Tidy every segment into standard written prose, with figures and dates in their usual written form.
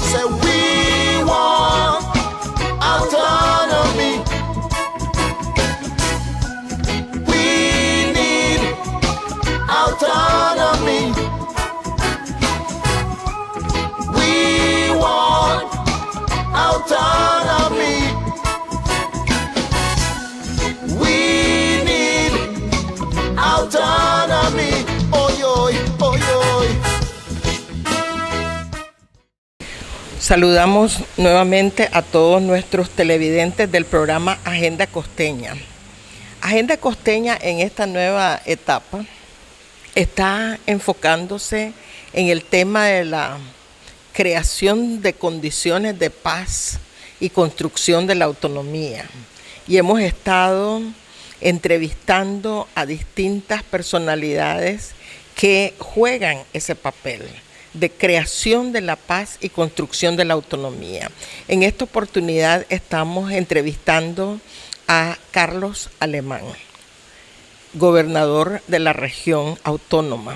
say we want autonomy. We need autonomy. We want autonomy. We need autonomy. Oy, oy, oy, oy. Saludamos nuevamente a todos nuestros televidentes del programa Agenda Costeña. Agenda Costeña en esta nueva etapa está enfocándose en el tema de la creación de condiciones de paz y construcción de la autonomía. Y hemos estado entrevistando a distintas personalidades que juegan ese papel de creación de la paz y construcción de la autonomía. En esta oportunidad estamos entrevistando a Carlos Alemán, gobernador de la región autónoma,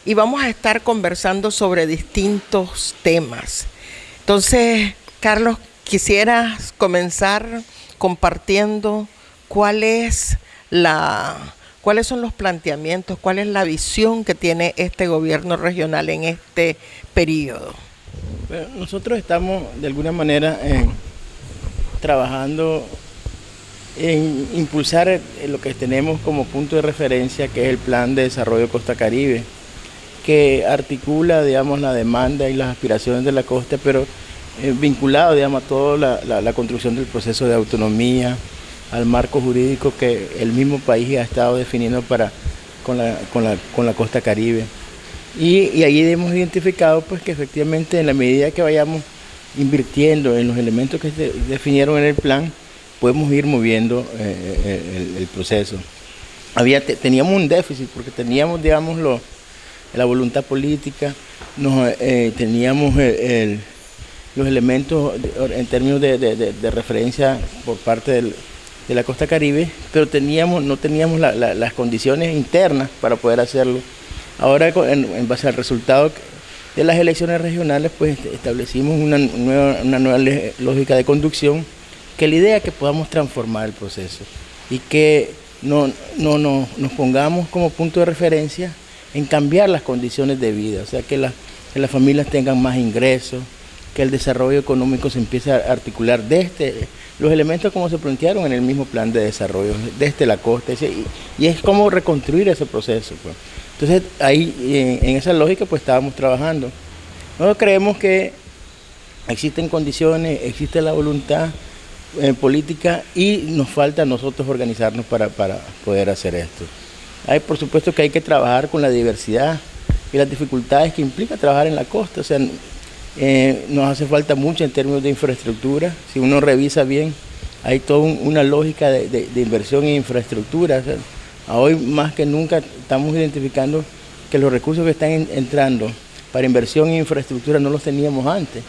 y vamos a estar conversando sobre distintos temas. Entonces, Carlos, quisieras comenzar compartiendo cuáles son los planteamientos, cuál es la visión que tiene este gobierno regional en este periodo. Bueno, nosotros estamos de alguna manera trabajando en impulsar lo que tenemos como punto de referencia, que es el Plan de Desarrollo Costa Caribe, que articula, digamos, la demanda y las aspiraciones de la costa, pero vinculado, digamos, a toda la construcción del proceso de autonomía, al marco jurídico que el mismo país ha estado definiendo con la costa caribe. Y ahí hemos identificado pues, que efectivamente en la medida que vayamos invirtiendo en los elementos que se definieron en el plan, podemos ir moviendo el proceso. Teníamos un déficit porque teníamos, digamos, la voluntad política, teníamos los elementos en términos de referencia por parte de la costa caribe, pero no teníamos las condiciones internas para poder hacerlo. Ahora, en base al resultado de las elecciones regionales, pues establecimos una nueva lógica de conducción, que la idea es que podamos transformar el proceso y que no nos pongamos como punto de referencia en cambiar las condiciones de vida, o sea, que las familias tengan más ingresos, que el desarrollo económico se empiece a articular desde los elementos como se plantearon en el mismo plan de desarrollo, desde la costa, y es como reconstruir ese proceso, pues. Entonces, ahí, en esa lógica, pues estábamos trabajando. Nosotros creemos que existen condiciones, existe la voluntad política y nos falta a nosotros organizarnos para poder hacer esto. Por supuesto que hay que trabajar con la diversidad y las dificultades que implica trabajar en la costa, o sea, nos hace falta mucho en términos de infraestructura. Si uno revisa bien, hay toda una lógica de inversión en infraestructura. O sea, hoy más que nunca estamos identificando que los recursos que están entrando para inversión en infraestructura no los teníamos antes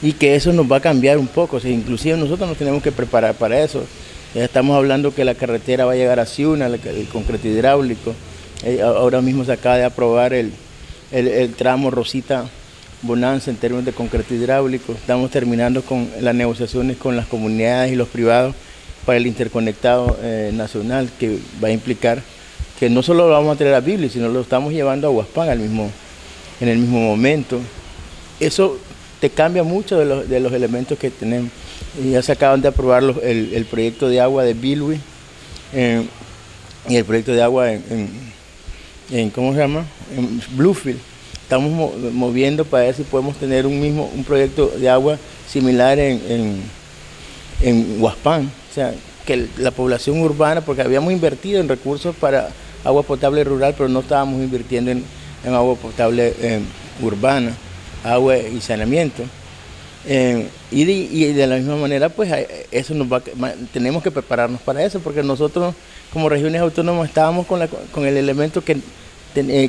y que eso nos va a cambiar un poco. O sea, inclusive nosotros nos tenemos que preparar para eso. Ya estamos hablando que la carretera va a llegar a Ciuna, el concreto hidráulico. Ahora mismo se acaba de aprobar el tramo Rosita Bonanza en términos de concreto hidráulico. Estamos terminando con las negociaciones con las comunidades y los privados para el interconectado nacional, que va a implicar que no solo lo vamos a traer a Biblia, sino lo estamos llevando a Huaspán en el mismo momento. Eso te cambia mucho de los elementos que tenemos. Ya se acaban de aprobar el proyecto de agua de Bilwi y el proyecto de agua en ¿cómo se llama? En Bluefield. Estamos moviendo para ver si podemos tener un proyecto de agua similar en Huaspán. O sea, que la población urbana, porque habíamos invertido en recursos para agua potable rural, pero no estábamos invirtiendo en agua potable urbana, agua y saneamiento. Y de la misma manera, pues eso tenemos que prepararnos para eso, porque nosotros como regiones autónomas estábamos con el elemento que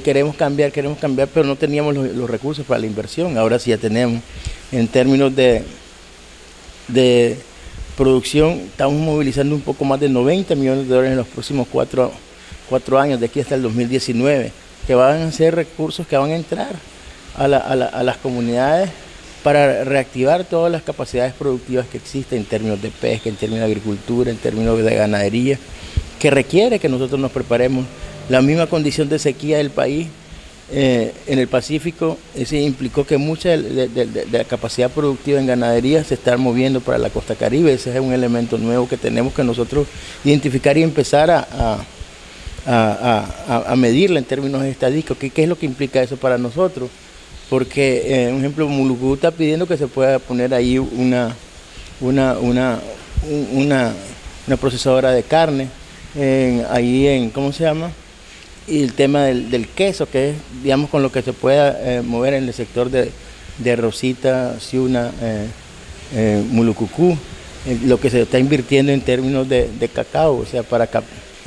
queremos cambiar, pero no teníamos los recursos para la inversión. Ahora sí ya tenemos. En términos de producción, estamos movilizando un poco más de 90 millones de dólares en los próximos cuatro años, de aquí hasta el 2019, que van a ser recursos que van a entrar a las comunidades para reactivar todas las capacidades productivas que existen en términos de pesca, en términos de agricultura, en términos de ganadería, que requiere que nosotros nos preparemos. La misma condición de sequía del país en el Pacífico implicó que mucha de la capacidad productiva en ganadería se está moviendo para la costa Caribe. Ese es un elemento nuevo que tenemos que nosotros identificar y empezar a medirla en términos estadísticos. ¿Qué es lo que implica eso para nosotros? Porque, por ejemplo, Mulucú está pidiendo que se pueda poner ahí una procesadora de carne, ¿cómo se llama? Y el tema del queso, que es, digamos, con lo que se pueda mover en el sector de Rosita, Ciuna, Mulucucú, lo que se está invirtiendo en términos de cacao, o sea, para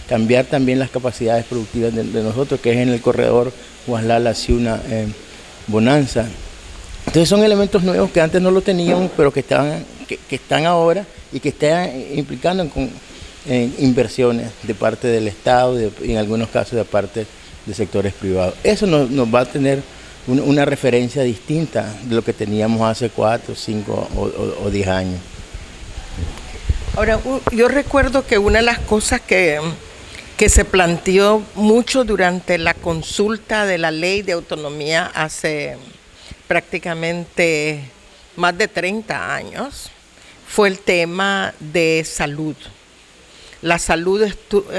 cambiar también las capacidades productivas de nosotros, que es en el corredor Huaslala, Ciuna, Bonanza. Entonces son elementos nuevos que antes no lo teníamos, pero que están ahora y que están implicando en inversiones de parte del Estado y en algunos casos de parte de sectores privados. Eso nos va a tener una referencia distinta de lo que teníamos hace 4, 5 o 10 años. Ahora, yo recuerdo que una de las cosas que se planteó mucho durante la consulta de la ley de autonomía hace prácticamente más de 30 años fue el tema de salud. La salud,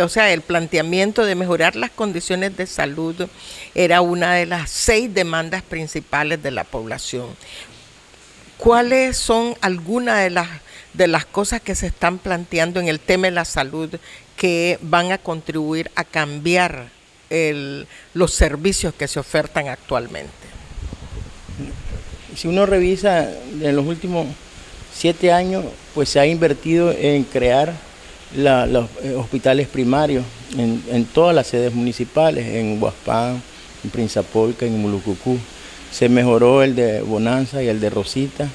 o sea, el planteamiento de mejorar las condiciones de salud era una de las 6 demandas principales de la población. ¿Cuáles son algunas de las cosas que se están planteando en el tema de la salud que van a contribuir a cambiar los servicios que se ofertan actualmente? Si uno revisa en los últimos 7 años, pues se ha invertido en crear los hospitales primarios en todas las sedes municipales, en Huaspán, en Prinzapolca, en Mulucucú. Se mejoró el de Bonanza y el de Rosita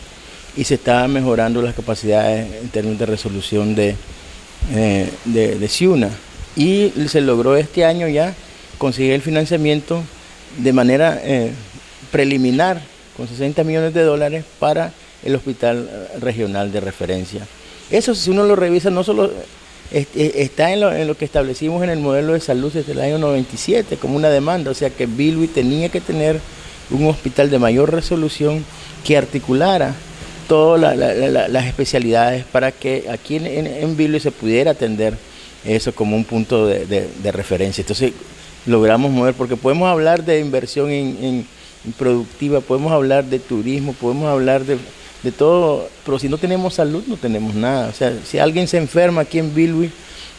y se está mejorando las capacidades en términos de resolución de Ciuna. Y se logró este año ya conseguir el financiamiento de manera preliminar con $60 millones para el hospital regional de referencia. Eso, si uno lo revisa, no solo está en lo que establecimos en el modelo de salud desde el año 97 como una demanda, o sea que Bilwi tenía que tener un hospital de mayor resolución que articulara todas las especialidades para que aquí en Bilwi se pudiera atender eso como un punto de referencia. Entonces logramos mover, porque podemos hablar de inversión en productiva, podemos hablar de turismo, podemos hablar de todo, pero si no tenemos salud no tenemos nada. O sea, si alguien se enferma aquí en Bilwi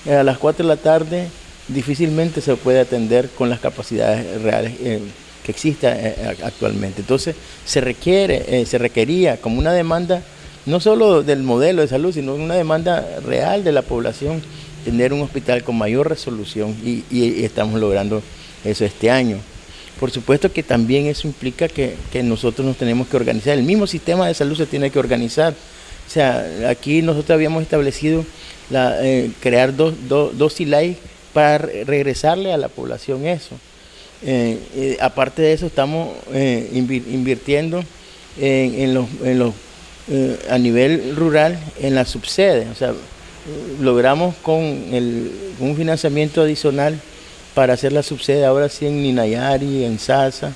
a las 4 de la tarde, difícilmente se puede atender con las capacidades reales que existen actualmente. Entonces se requería como una demanda, no solo del modelo de salud, sino una demanda real de la población, tener un hospital con mayor resolución y estamos logrando eso este año. Por supuesto que también eso implica que nosotros nos tenemos que organizar. El mismo sistema de salud se tiene que organizar. O sea, aquí nosotros habíamos establecido crear dos SILAI para regresarle a la población eso. Aparte de eso, estamos invirtiendo a nivel rural en las subsedes. O sea, logramos con un financiamiento adicional para hacer la subsede ahora sí en Ninayari, en Sasa,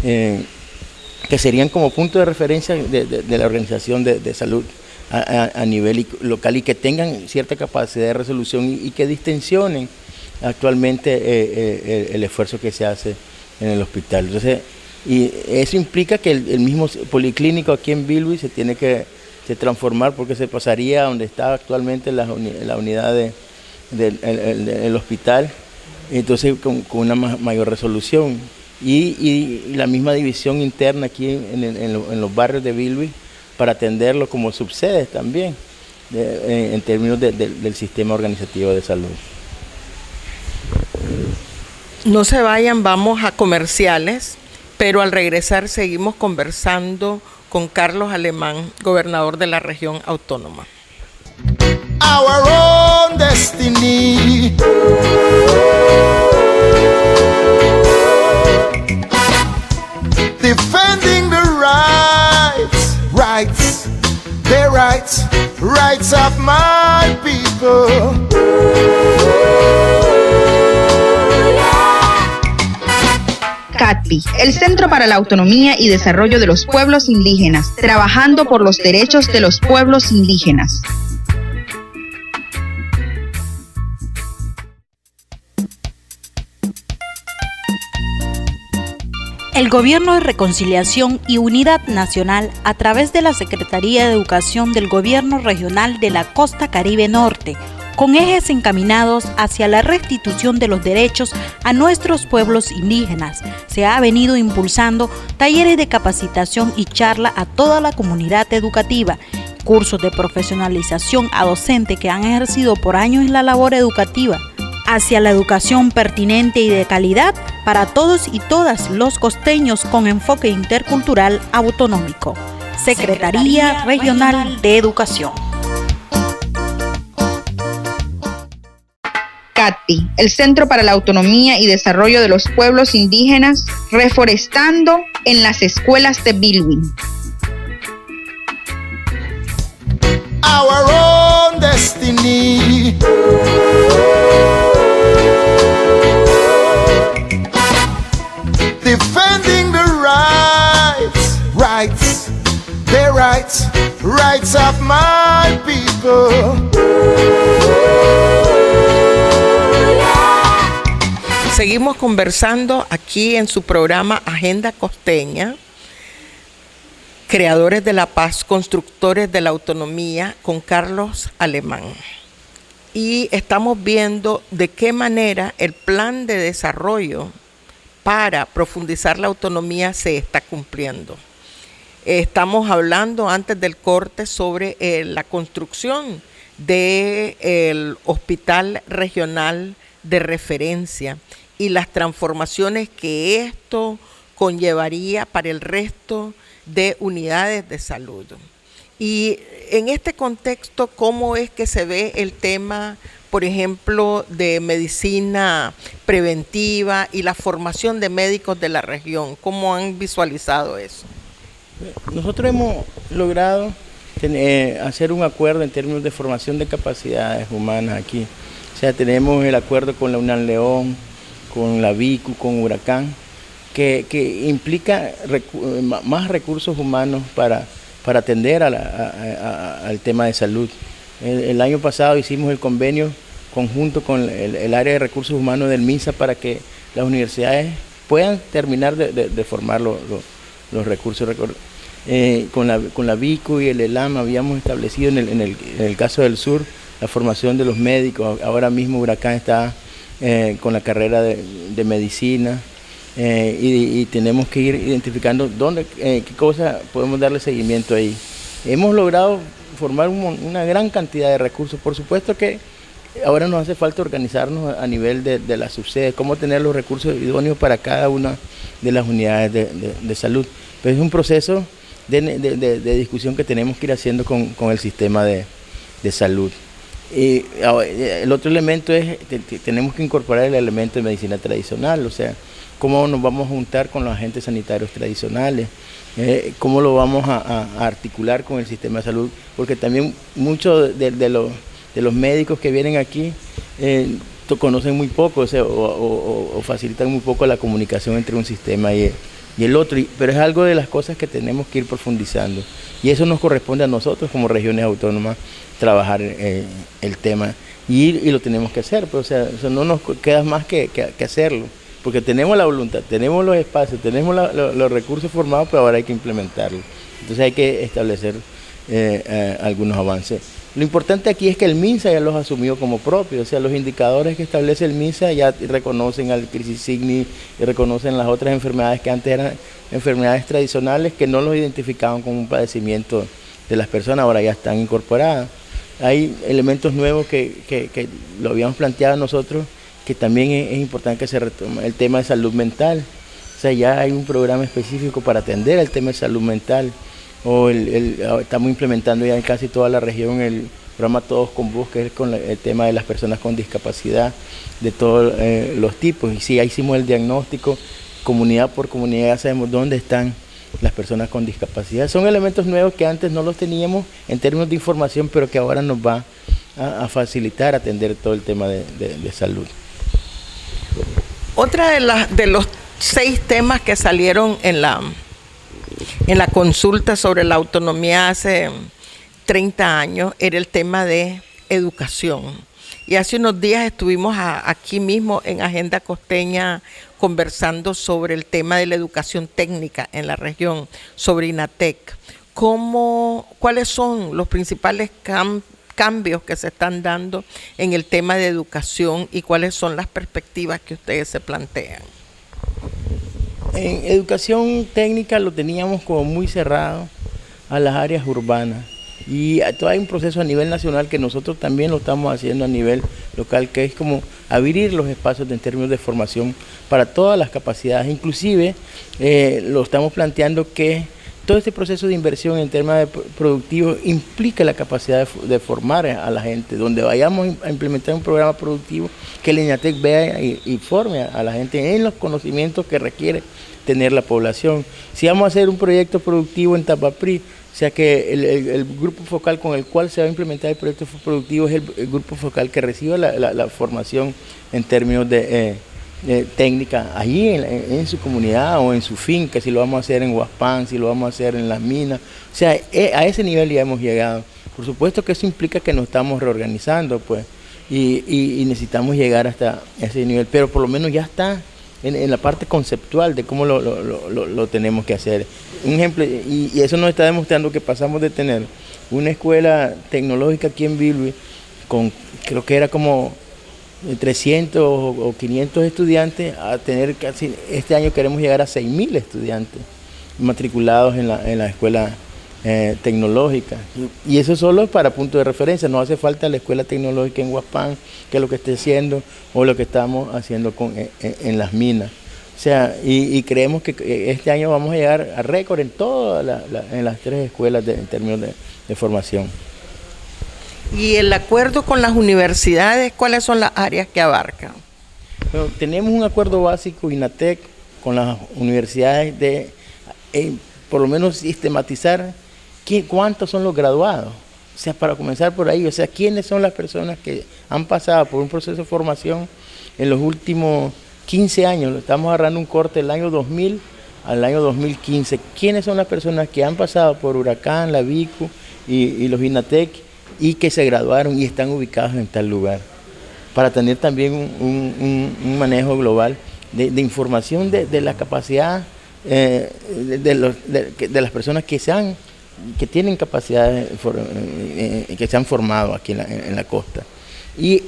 que serían como punto de referencia de la organización de salud a nivel local y que tengan cierta capacidad de resolución y que distensionen actualmente el esfuerzo que se hace en el hospital. Entonces, y eso implica que el mismo policlínico aquí en Bilwi se tiene que transformar, porque se pasaría a donde está actualmente la unidad del hospital, entonces con una mayor resolución y la misma división interna aquí en los barrios de Bilwi para atenderlo como subsedes también en términos del sistema organizativo de salud. No se vayan, vamos a comerciales, pero al regresar seguimos conversando con Carlos Alemán, gobernador de la región autónoma. Our own destiny. Defending the rights rights, rights of my people. CATPI, el Centro para la Autonomía y Desarrollo de los Pueblos Indígenas, trabajando por los derechos de los pueblos indígenas. El Gobierno de Reconciliación y Unidad Nacional, a través de la Secretaría de Educación del Gobierno Regional de la Costa Caribe Norte, con ejes encaminados hacia la restitución de los derechos a nuestros pueblos indígenas, se ha venido impulsando talleres de capacitación y charla a toda la comunidad educativa, cursos de profesionalización a docentes que han ejercido por años la labor educativa, hacia la educación pertinente y de calidad para todos y todas los costeños con enfoque intercultural autonómico. Secretaría Regional de Educación. CATPI, el Centro para la Autonomía y Desarrollo de los Pueblos Indígenas, reforestando en las escuelas de Bilwin. Our own destiny. Defending the rights of my people. Seguimos conversando aquí en su programa Agenda Costeña, Creadores de la Paz, Constructores de la Autonomía, con Carlos Alemán. Y estamos viendo de qué manera el plan de desarrollo para profundizar la autonomía se está cumpliendo. Estamos hablando antes del corte sobre la construcción del Hospital Regional de Referencia y las transformaciones que esto conllevaría para el resto de unidades de salud. Y en este contexto, ¿cómo es que se ve el tema, por ejemplo, de medicina preventiva y la formación de médicos de la región? ¿Cómo han visualizado eso? Nosotros hemos logrado hacer un acuerdo en términos de formación de capacidades humanas aquí. O sea, tenemos el acuerdo con la UNAM León, con la VICU, con Huracán, que implica más recursos humanos para atender al tema de salud. El año pasado hicimos el convenio conjunto con el área de recursos humanos del MINSA para que las universidades puedan terminar de formar los recursos. Con la VICU y el ELAM habíamos establecido en el caso del sur la formación de los médicos. Ahora mismo Huracán está con la carrera de medicina y tenemos que ir identificando qué cosas podemos darle seguimiento ahí. Hemos logrado formar una gran cantidad de recursos. Por supuesto que ahora nos hace falta organizarnos a nivel de la subsede, cómo tener los recursos idóneos para cada una de las unidades de salud. Pero es un proceso de discusión que tenemos que ir haciendo con el sistema de salud. Y el otro elemento es que tenemos que incorporar el elemento de medicina tradicional, o sea, cómo nos vamos a juntar con los agentes sanitarios tradicionales, cómo lo vamos a articular con el sistema de salud, porque también muchos de los médicos que vienen aquí conocen muy poco, o sea, o facilitan muy poco la comunicación entre un sistema y el otro, pero es algo de las cosas que tenemos que ir profundizando, y eso nos corresponde a nosotros como regiones autónomas trabajar el tema, y lo tenemos que hacer, pues, o sea, no nos queda más que hacerlo, porque tenemos la voluntad, tenemos los espacios, tenemos los recursos formados, pero ahora hay que implementarlo. Entonces hay que establecer algunos avances. Lo importante aquí es que el MINSA ya los asumió como propios, o sea, los indicadores que establece el MINSA ya reconocen al crisis-signi y reconocen las otras enfermedades que antes eran enfermedades tradicionales que no los identificaban como un padecimiento de las personas, ahora ya están incorporadas. Hay elementos nuevos que lo habíamos planteado nosotros, que también es importante que se retome el tema de salud mental. O sea, ya hay un programa específico para atender el tema de salud mental. Estamos implementando ya en casi toda la región el programa Todos con Voz, que es con el tema de las personas con discapacidad de todos los tipos. Y sí, ya hicimos el diagnóstico, comunidad por comunidad, ya sabemos dónde están las personas con discapacidad. Son elementos nuevos que antes no los teníamos en términos de información, pero que ahora nos va a facilitar atender todo el tema de salud. Otra de los 6 temas que salieron en la consulta sobre la autonomía hace 30 años era el tema de educación. Y hace unos días estuvimos aquí mismo en Agenda Costeña conversando sobre el tema de la educación técnica en la región, sobre INATEC. ¿Cuáles son los principales cambios que se están dando en el tema de educación y cuáles son las perspectivas que ustedes se plantean? En educación técnica lo teníamos como muy cerrado a las áreas urbanas y hay un proceso a nivel nacional que nosotros también lo estamos haciendo a nivel local, que es como abrir los espacios en términos de formación para todas las capacidades. Inclusive lo estamos planteando que todo este proceso de inversión en temas productivos implica la capacidad de formar a la gente, donde vayamos a implementar un programa productivo que el INATEC vea y forme a la gente en los conocimientos que requiere tener la población. Si vamos a hacer un proyecto productivo en Tapaprí, o sea que el grupo focal con el cual se va a implementar el proyecto productivo es el grupo focal que reciba la formación en términos de técnica allí en su comunidad o en su finca, si lo vamos a hacer en Huaspán, si lo vamos a hacer en las minas, o sea, a ese nivel ya hemos llegado. Por supuesto que eso implica que nos estamos reorganizando, pues, y necesitamos llegar hasta ese nivel, pero por lo menos ya está en la parte conceptual de cómo lo tenemos que hacer. Un ejemplo, y eso nos está demostrando que pasamos de tener una escuela tecnológica aquí en Bilwi con, creo que era como 300 o 500 estudiantes, a tener casi, este año queremos llegar a 6.000 estudiantes matriculados en la escuela tecnológica. Y eso solo para punto de referencia, no hace falta la escuela tecnológica en Huaspán, que es lo que esté haciendo, o lo que estamos haciendo en las minas. O sea, y creemos que este año vamos a llegar a récord en todas en las 3 escuelas en términos de formación. Y el acuerdo con las universidades, ¿cuáles son las áreas que abarcan? Bueno, tenemos un acuerdo básico INATEC con las universidades de por lo menos sistematizar cuántos son los graduados. O sea, para comenzar por ahí, o sea, quiénes son las personas que han pasado por un proceso de formación en los últimos 15 años. Estamos agarrando un corte del año 2000 al año 2015. ¿Quiénes son las personas que han pasado por Huracán, la Vicu y los INATEC y que se graduaron y están ubicados en tal lugar? Para tener también un manejo global de información de la capacidad de las personas que tienen capacidades, que se han formado aquí en la costa. Y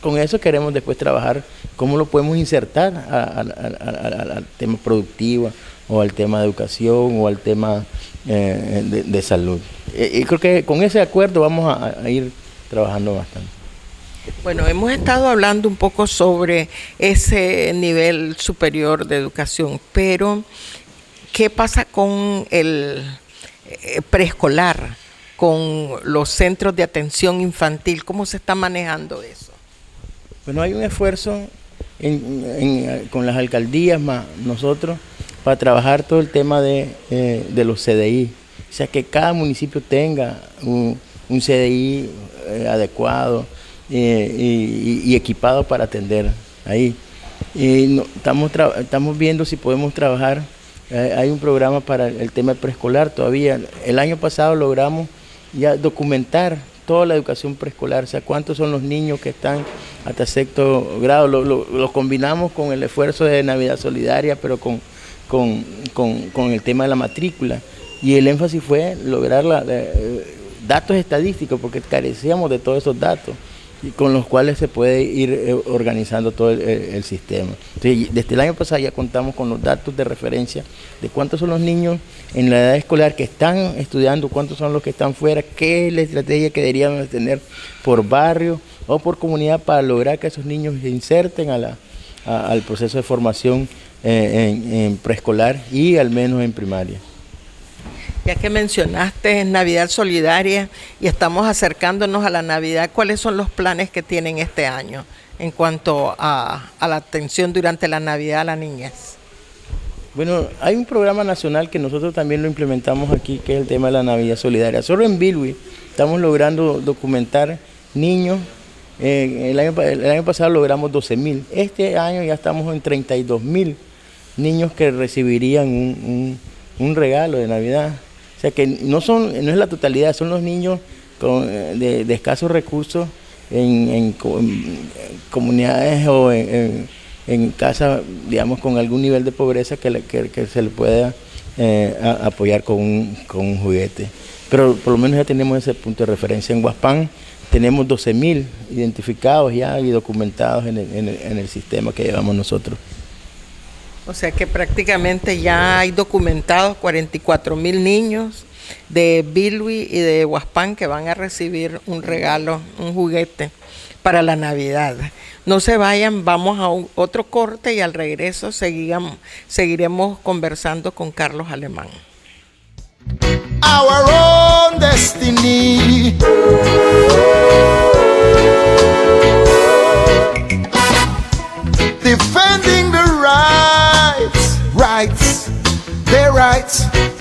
con eso queremos después trabajar cómo lo podemos insertar al tema productivo o al tema de educación o al tema de salud. Y creo que con ese acuerdo vamos a ir trabajando bastante. Bueno, hemos estado hablando un poco sobre ese nivel superior de educación, pero ¿qué pasa con el preescolar, con los centros de atención infantil? ¿Cómo se está manejando eso? Bueno, hay un esfuerzo con las alcaldías más nosotros para trabajar todo el tema de los CDI, o sea que cada municipio tenga un CDI adecuado y equipado para atender ahí. Y estamos viendo si podemos trabajar. Hay un programa para el tema preescolar todavía. El año pasado logramos ya documentar toda la educación preescolar, o sea, cuántos son los niños que están hasta 6º grado. Lo combinamos con el esfuerzo de Navidad Solidaria, pero con el tema de la matrícula. Y el énfasis fue lograr datos estadísticos, porque carecíamos de todos esos datos, y con los cuales se puede ir organizando todo el sistema. Entonces, desde el año pasado ya contamos con los datos de referencia de cuántos son los niños en la edad escolar que están estudiando, cuántos son los que están fuera, qué es la estrategia que deberíamos tener por barrio o por comunidad para lograr que esos niños se inserten al proceso de formación en preescolar y al menos en primaria. Ya que mencionaste Navidad Solidaria y estamos acercándonos a la Navidad, ¿cuáles son los planes que tienen este año en cuanto a la atención durante la Navidad a la niñez? Bueno, hay un programa nacional que nosotros también lo implementamos aquí, que es el tema de la Navidad Solidaria. Solo en Bilwi estamos logrando documentar niños. El año pasado logramos 12.000. Este año ya estamos en 32.000 niños que recibirían un regalo de Navidad. O sea que no es la totalidad, son los niños de escasos recursos en comunidades o en casas, digamos, con algún nivel de pobreza que se le pueda apoyar con un juguete. Pero por lo menos ya tenemos ese punto de referencia. En Huaspán tenemos 12.000 identificados ya y documentados en el sistema que llevamos nosotros. O sea que prácticamente ya hay documentados 44.000 niños de Bilwi y de Huaspán que van a recibir un regalo, un juguete para la Navidad. No se vayan, vamos a otro corte y al regreso seguiremos conversando con Carlos Alemán. Our own destiny. Defending the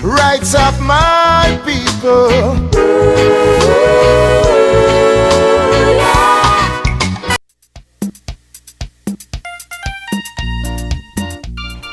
rights of my people.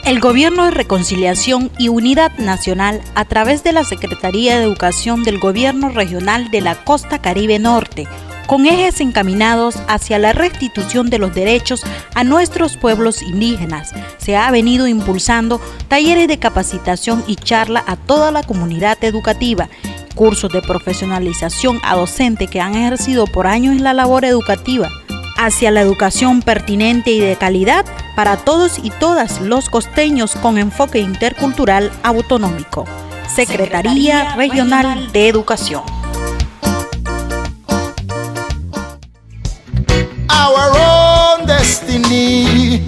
El Gobierno de Reconciliación y Unidad Nacional, a través de la Secretaría de Educación del Gobierno Regional de la Costa Caribe Norte, con ejes encaminados hacia la restitución de los derechos a nuestros pueblos indígenas, se ha venido impulsando talleres de capacitación y charla a toda la comunidad educativa, cursos de profesionalización a docentes que han ejercido por años en la labor educativa, hacia la educación pertinente y de calidad para todos y todas los costeños con enfoque intercultural autonómico. Secretaría Regional de Educación. Our own destiny.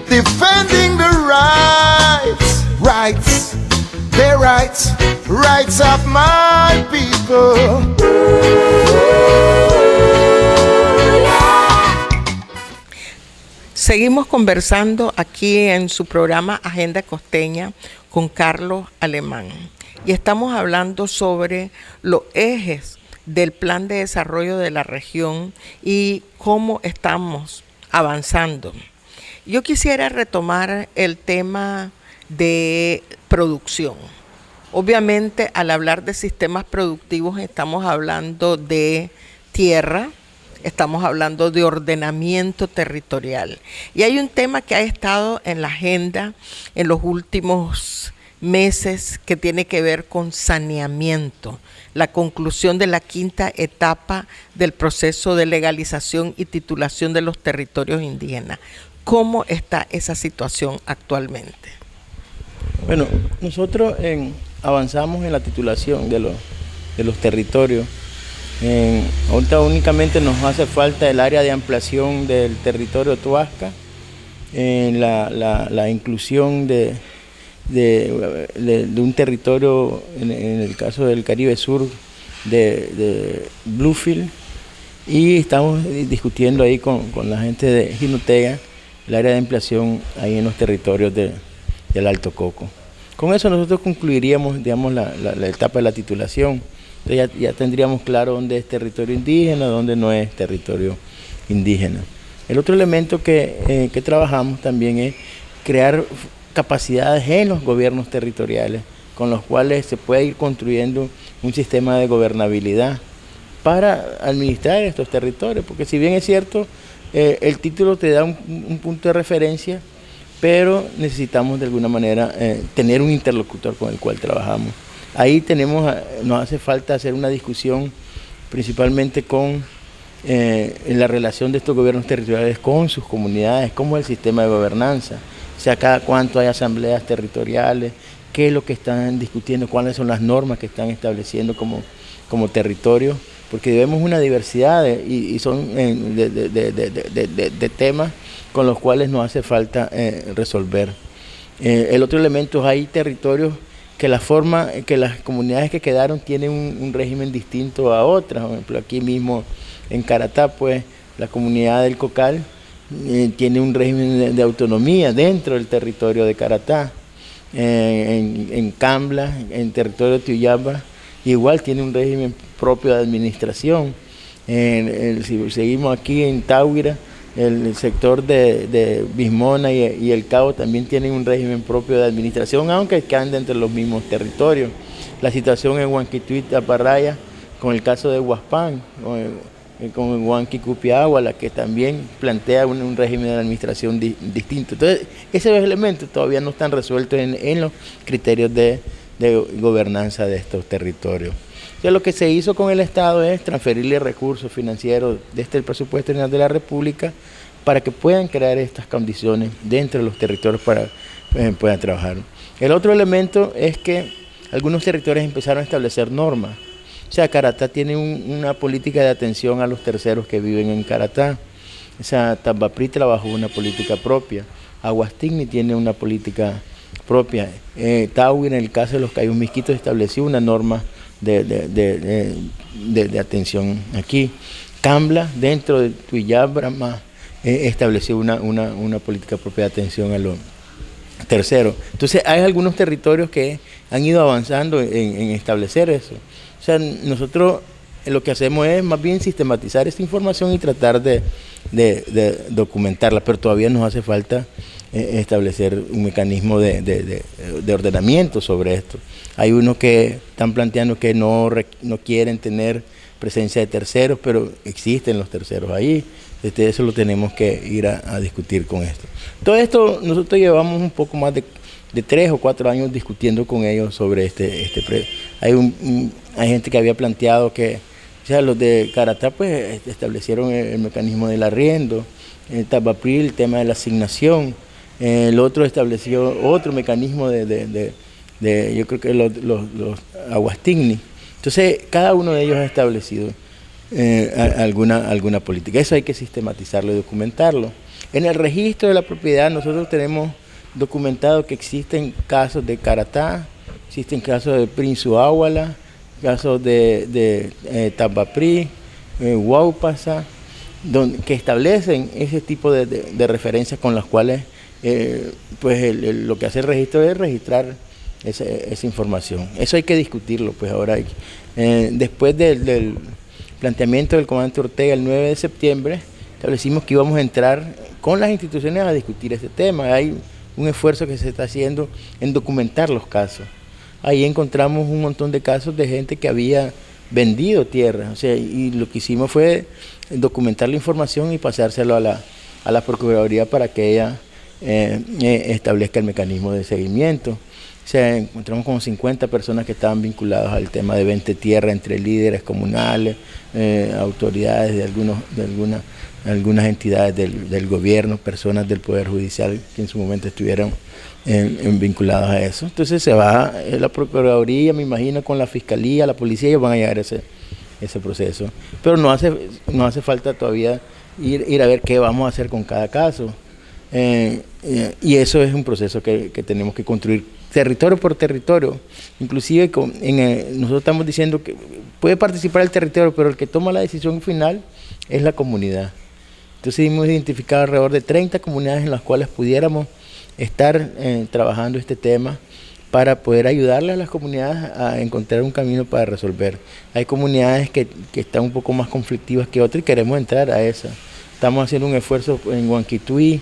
Defending the rights of my people. Seguimos conversando aquí en su programa Agenda Costeña con Carlos Alemán y estamos hablando sobre los ejes del plan de desarrollo de la región y cómo estamos avanzando. Yo quisiera retomar el tema de producción. Obviamente, al hablar de sistemas productivos estamos hablando de tierra, estamos hablando de ordenamiento territorial. Y hay un tema que ha estado en la agenda en los últimos meses que tiene que ver con saneamiento, la conclusión de la 5ª etapa del proceso de legalización y titulación de los territorios indígenas. ¿Cómo está esa situación actualmente? Bueno, nosotros avanzamos en la titulación de los territorios. Ahorita únicamente nos hace falta el área de ampliación del territorio Toasca, la inclusión de un territorio, en el caso del Caribe Sur, de Bluefield, y estamos discutiendo ahí con la gente de Jinotega el área de ampliación ahí en los territorios del Alto Coco. Con eso nosotros concluiríamos, digamos, la etapa de la titulación. Entonces ya tendríamos claro dónde es territorio indígena, dónde no es territorio indígena. El otro elemento que trabajamos también es crear capacidades en los gobiernos territoriales, con los cuales se puede ir construyendo un sistema de gobernabilidad para administrar estos territorios, porque si bien es cierto, el título te da un punto de referencia, pero necesitamos de alguna manera tener un interlocutor con el cual trabajamos. Ahí nos hace falta hacer una discusión principalmente en la relación de estos gobiernos territoriales con sus comunidades, cómo es el sistema de gobernanza, o sea, cada cuánto hay asambleas territoriales, qué es lo que están discutiendo, cuáles son las normas que están estableciendo como territorio, porque vemos una diversidad y son de temas con los cuales nos hace falta resolver. El otro elemento es hay territorios que las comunidades que quedaron tienen un régimen distinto a otras. Por ejemplo, aquí mismo en Caratá, pues La comunidad del Cocal tiene un régimen de autonomía dentro del territorio de Caratá. En Cambla, en territorio de Tuyaba, igual tiene un régimen propio de administración. Si seguimos aquí en Táuira, el sector de Bismona y el Cabo también tienen un régimen propio de administración, aunque quedan dentro de los mismos territorios. La situación en Huanquituit, Aparraya, con el caso de Huaspán, con Huanquicupiagua, la que también plantea un régimen de administración distinto. Entonces, esos elementos todavía no están resueltos en los criterios de gobernanza de estos territorios. Entonces, lo que se hizo con el Estado es transferirle recursos financieros desde el presupuesto general de la República para que puedan crear estas condiciones dentro de los territorios para que puedan trabajar. El otro elemento es que algunos territorios empezaron a establecer normas. O sea, Caratá tiene una política de atención a los terceros que viven en Caratá. O sea, Tambaprí trabajó una política propia. Aguastigni tiene una política propia. Táuira, en el caso de los Cayos Misquitos, estableció una norma de atención aquí. Cambla, dentro de Tuyabra, estableció una política propia de atención a los terceros. Entonces, hay algunos territorios que han ido avanzando en establecer eso. O sea, nosotros lo que hacemos es más bien sistematizar esta información y tratar de documentarla, pero todavía nos hace falta establecer un mecanismo de ordenamiento sobre esto. Hay unos que están planteando que no quieren tener presencia de terceros, pero existen los terceros ahí. Eso lo tenemos que ir a discutir con esto. Todo esto nosotros llevamos un poco más de 3 o 4 años discutiendo con ellos sobre hay gente que había planteado que, o sea, los de Caratá pues establecieron el mecanismo del arriendo, en Tambaprí el tema de la asignación, el otro estableció otro mecanismo yo creo que los Aguastigni. Entonces, cada uno de ellos ha establecido alguna política. Eso hay que sistematizarlo y documentarlo. En el registro de la propiedad nosotros tenemos documentado que existen casos de Caratá, existen casos de Prinzuáhuala, casos de Tambaprí, Huaupasa, que establecen ese tipo de referencias con las cuales lo que hace el registro es registrar esa información. Eso hay que discutirlo, pues ahora después del planteamiento del comandante Ortega el 9 de septiembre, establecimos que íbamos a entrar con las instituciones a discutir este tema. Hay un esfuerzo que se está haciendo en documentar los casos. Ahí encontramos un montón de casos de gente que había vendido tierra, o sea, y lo que hicimos fue documentar la información y pasárselo a la Procuraduría para que ella establezca el mecanismo de seguimiento. O sea, encontramos como 50 personas que estaban vinculadas al tema de venta de tierra entre líderes comunales, autoridades de algunas entidades del gobierno, personas del Poder Judicial que en su momento estuvieron vinculados a eso. Entonces se va la Procuraduría, me imagino, con la Fiscalía, la Policía, ellos van a llegar a ese proceso. Pero no hace falta todavía ir a ver qué vamos a hacer con cada caso. Y eso es un proceso que tenemos que construir territorio por territorio. Inclusive nosotros estamos diciendo que puede participar el territorio, pero el que toma la decisión final es la comunidad. Entonces hemos identificado alrededor de 30 comunidades en las cuales pudiéramos estar trabajando este tema para poder ayudarle a las comunidades a encontrar un camino para resolver. Hay comunidades que están un poco más conflictivas que otras y queremos entrar a esas. Estamos haciendo un esfuerzo en Huanquituí,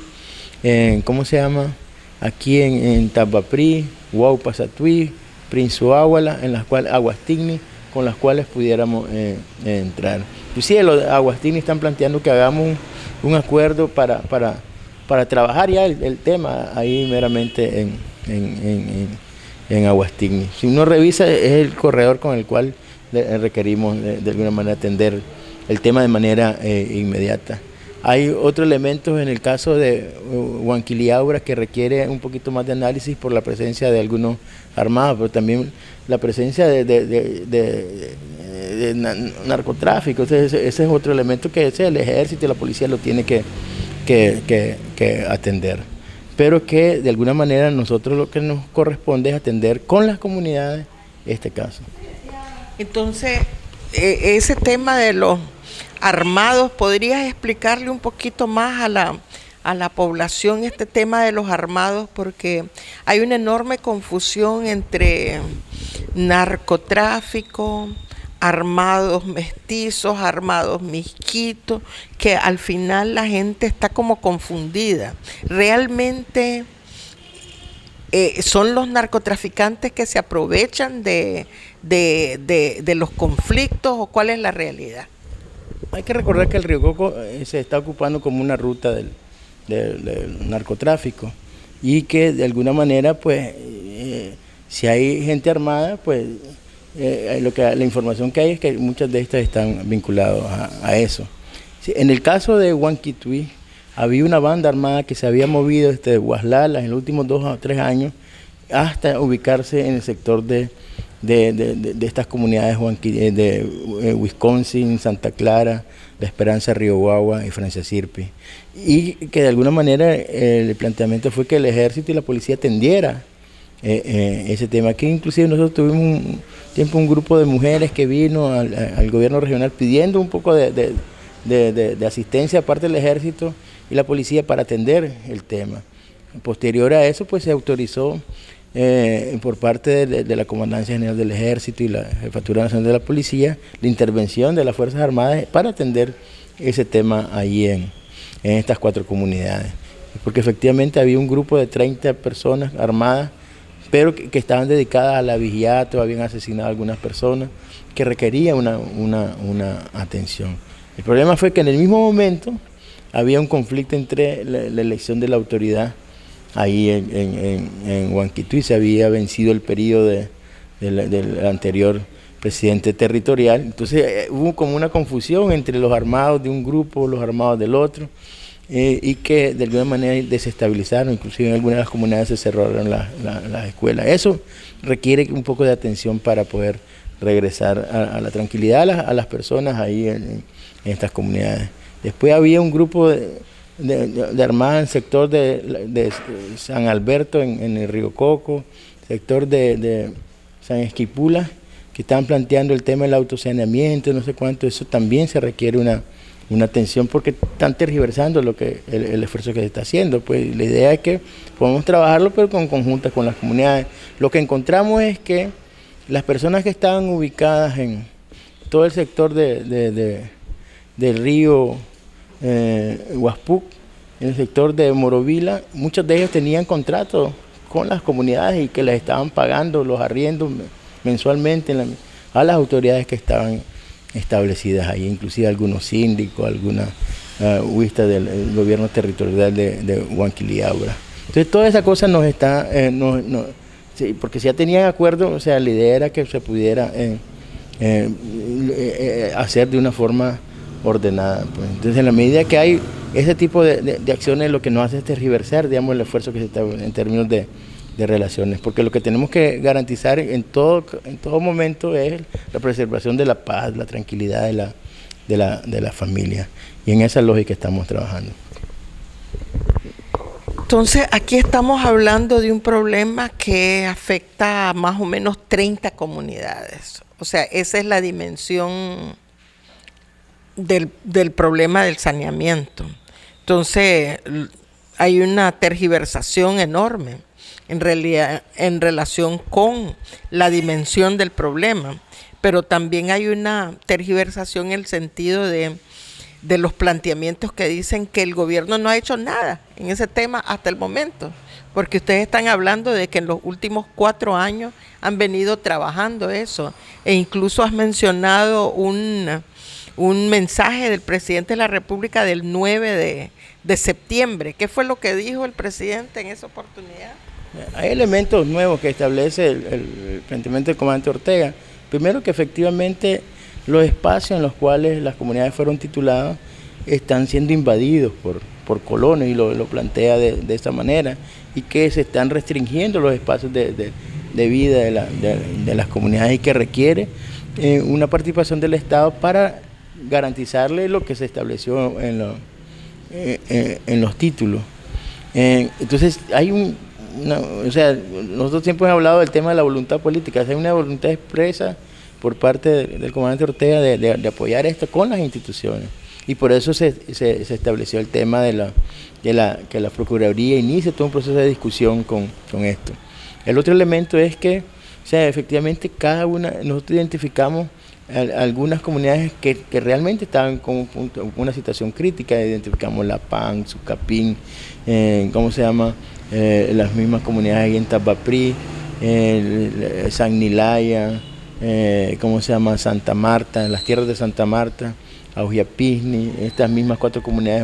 aquí en Tambaprí, Huaupasatuí, Prinzuáhuala, en las cuales Aguastigni, con las cuales pudiéramos entrar. Inclusive los Aguastigni están planteando que hagamos un acuerdo para trabajar ya el tema ahí meramente en Aguastigni. Si uno revisa, es el corredor con el cual requerimos de alguna manera atender el tema de manera inmediata. Hay otros elementos en el caso de Huanquiliaura que requiere un poquito más de análisis por la presencia de algunos armados, pero también la presencia de narcotráfico. Entonces, ese es otro elemento que el ejército y la policía lo tiene que atender. Pero que de alguna manera nosotros lo que nos corresponde es atender con las comunidades este caso. Entonces, ese tema de los armados, ¿podrías explicarle un poquito más a la población este tema de los armados? Porque hay una enorme confusión entre narcotráfico, armados mestizos, armados misquitos, que al final la gente está como confundida. ¿Realmente son los narcotraficantes que se aprovechan de los conflictos, o cuál es la realidad? Hay que recordar que el Río Coco se está ocupando como una ruta del narcotráfico, y que de alguna manera, pues, si hay gente armada, pues la información que hay es que muchas de estas están vinculadas a eso. En el caso de Huanquituí, había una banda armada que se había movido desde Huaslala en los últimos 2 o 3 años hasta ubicarse en el sector de estas comunidades de Wisconsin, Santa Clara, La Esperanza, Río Guagua y Francia Sirpi. Y que de alguna manera el planteamiento fue que el ejército y la policía atendiera ese tema. Que inclusive nosotros tuvimos un grupo de mujeres que vino al gobierno regional pidiendo un poco de asistencia aparte del ejército y la policía para atender el tema. Posterior a eso, pues se autorizó por parte de la Comandancia General del Ejército y la Jefatura Nacional de la Policía la intervención de las Fuerzas Armadas para atender ese tema ahí en estas 4 comunidades. Porque efectivamente había un grupo de 30 personas armadas, pero que estaban dedicadas a la vigilancia, habían asesinado a algunas personas, que requería una atención. El problema fue que en el mismo momento había un conflicto entre la elección de la autoridad ahí en Huanquituí. Se había vencido el periodo del anterior presidente territorial, entonces hubo como una confusión entre los armados de un grupo, los armados del otro, y que de alguna manera desestabilizaron, inclusive en algunas de las comunidades se cerraron las escuelas. Eso requiere un poco de atención para poder regresar a la tranquilidad a las personas ahí en estas comunidades. Después había un grupo de armadas en el sector de San Alberto, en el Río Coco, sector de San Esquipula, que estaban planteando el tema del autosaneamiento, no sé cuánto. Eso también se requiere una atención, porque están tergiversando el esfuerzo que se está haciendo. Pues la idea es que podemos trabajarlo, pero conjuntas con las comunidades. Lo que encontramos es que las personas que estaban ubicadas en todo el sector del río Huaspuc, en el sector de Morovila, muchos de ellos tenían contratos con las comunidades y que les estaban pagando los arriendos mensualmente a las autoridades que estaban establecidas ahí, inclusive algunos síndicos, algunas huistas del gobierno territorial de Huanquiliabra. Entonces toda esa cosa nos está, sí, porque si ya tenían acuerdo, o sea, la idea era que se pudiera hacer de una forma ordenada. Pues. Entonces, en la medida que hay ese tipo de acciones, lo que nos hace es tergiversar, digamos, el esfuerzo que se está en términos de relaciones, porque lo que tenemos que garantizar en todo momento es la preservación de la paz, la tranquilidad de la familia, y en esa lógica estamos trabajando. Entonces, aquí estamos hablando de un problema que afecta a más o menos 30 comunidades. O sea, esa es la dimensión del problema del saneamiento. Entonces, hay una tergiversación enorme en realidad en relación con la dimensión del problema, pero también hay una tergiversación en el sentido de los planteamientos que dicen que el gobierno no ha hecho nada en ese tema hasta el momento, porque ustedes están hablando de que en los últimos 4 años han venido trabajando eso, e incluso has mencionado un mensaje del presidente de la República del 9 de septiembre. ¿Qué fue lo que dijo el presidente en esa oportunidad? Hay elementos nuevos que establece el planteamiento del comandante Ortega. Primero, que efectivamente los espacios en los cuales las comunidades fueron tituladas están siendo invadidos por colonos, y lo plantea de esa manera, y que se están restringiendo los espacios de vida de las comunidades, y que requiere una participación del Estado para garantizarle lo que se estableció en los títulos. Entonces hay o sea, nosotros siempre hemos hablado del tema de la voluntad política. Hay una voluntad expresa por parte del comandante Ortega de apoyar esto con las instituciones. Y por eso se estableció el tema que la Procuraduría inicie todo un proceso de discusión con esto. El otro elemento es que, o sea, efectivamente nosotros identificamos algunas comunidades que realmente estaban con una situación crítica. Identificamos La Pan, Sucapín, las mismas comunidades ahí en Tapaprí, San Nilaya, Santa Marta, en las tierras de Santa Marta, Aujiapisni, estas mismas 4 comunidades,